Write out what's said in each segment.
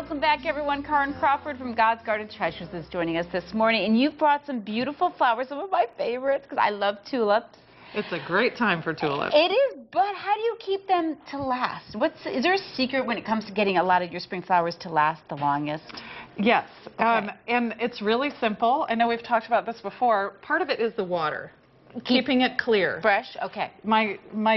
Welcome back, everyone. Karin Crawford from God's Garden Treasures is joining us this morning, and you've brought some beautiful flowers, some of my favorites, because I love tulips. It's a great time for tulips. It is, but how do you keep them to last? Is there a secret when it comes to getting a lot of your spring flowers to last the longest? Yes, Okay. and it's really simple. I know we've talked about this before. Part of it is the water. Keeping it clear. Fresh? Okay. My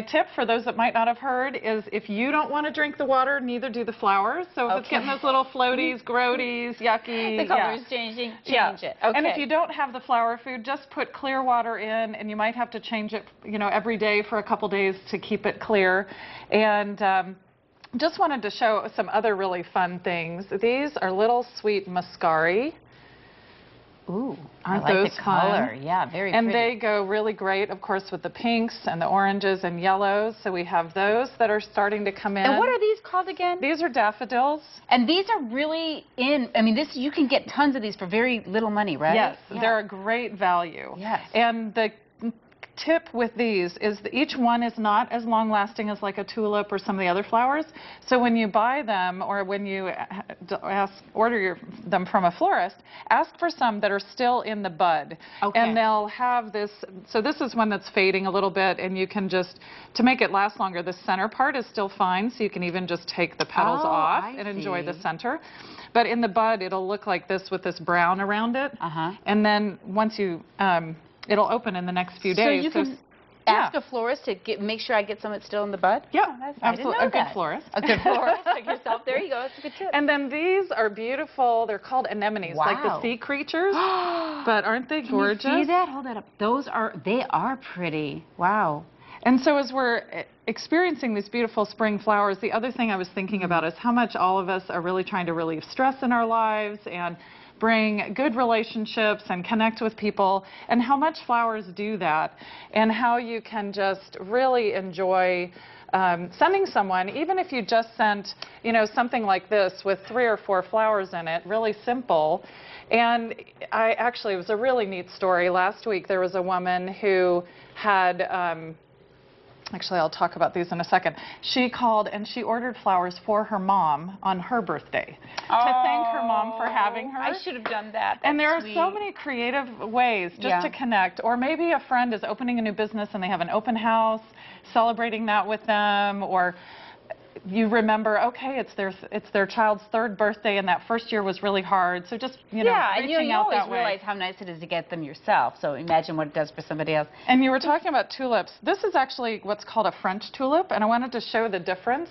tip for those that might not have heard is if you don't want to drink the water, neither do the flowers. So if it's getting those little floaties, grodies, yucky. The color is changing, change it. Okay. And if you don't have the flower food, just put clear water in, and you might have to change it, every day for a couple days to keep it clear. And just wanted to show some other really fun things. These are little sweet Muscari. Ooh, aren't I like those the color. fun? Yeah, very and pretty. they go really great, of course, with the pinks and the oranges and yellows. So we have those that are starting to come in. And what are these called again? These are daffodils. And these are really I mean, you can get tons of these for very little money, right? Yes, yeah. they're a great value. Yes. And the tip with these is that each one is not as long lasting as like a tulip or some of the other flowers. So when you buy them or when you order them from a florist, ask for some that are still in the bud. Okay. And they'll have this, so this is one that's fading a little bit, and you can just, to make it last longer, the center part is still fine, so you can even just take the petals off and enjoy the center. But in the bud, it'll look like this with this brown around it. And then once you it'll open in the next few days. So you can ask a florist to make sure I get some that's still in the bud? Yeah, absolutely. A good florist. A good florist like yourself. There you go. That's a good tip. And then these are beautiful. They're called anemones, like the sea creatures. But aren't they gorgeous? Can you see that? Hold that up. They are pretty. Wow. And so as we're experiencing these beautiful spring flowers, the other thing I was thinking about is how much all of us are really trying to relieve stress in our lives and bring good relationships and connect with people, and how much flowers do that, and how you can just really enjoy sending someone, even if you just sent, something like this with 3 or 4 flowers in it, really simple. And it was a really neat story. Last week there was a woman who had actually, I'll talk about these in a second. She called and she ordered flowers for her mom on her birthday to thank her mom for having her. I should have done that. And there are sweet. so many creative ways just to connect. Or maybe a friend is opening a new business and they have an open house, celebrating that with them. Or you remember, okay, it's their child's 3rd birthday, and that first year was really hard. So just reaching out that way. You always realize how nice it is to get them yourself. So imagine what it does for somebody else. And you were talking about tulips. This is actually what's called a French tulip, and I wanted to show the difference.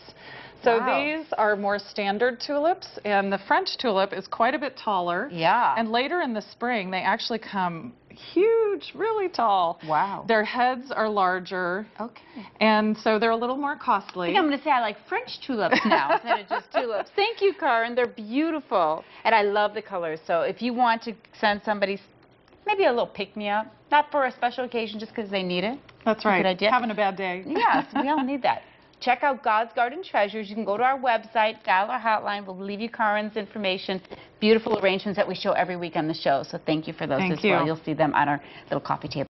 So these are more standard tulips, and the French tulip is quite a bit taller. Yeah. And later in the spring, they actually come huge, really tall. Wow. Their heads are larger. Okay. And so they're a little more costly. I think I'm going to say I like French tulips now instead of just tulips. Thank you, Karin. They're beautiful. And I love the colors. So if you want to send somebody maybe a little pick-me-up, not for a special occasion, just because they need it. That's right. Good idea. Having a bad day. Yes, we all need that. Check out God's Garden Treasures. You can go to our website, dial our hotline. We'll leave you Karin's information. Beautiful arrangements that we show every week on the show. So thank you for those as well. You'll see them on our little coffee table.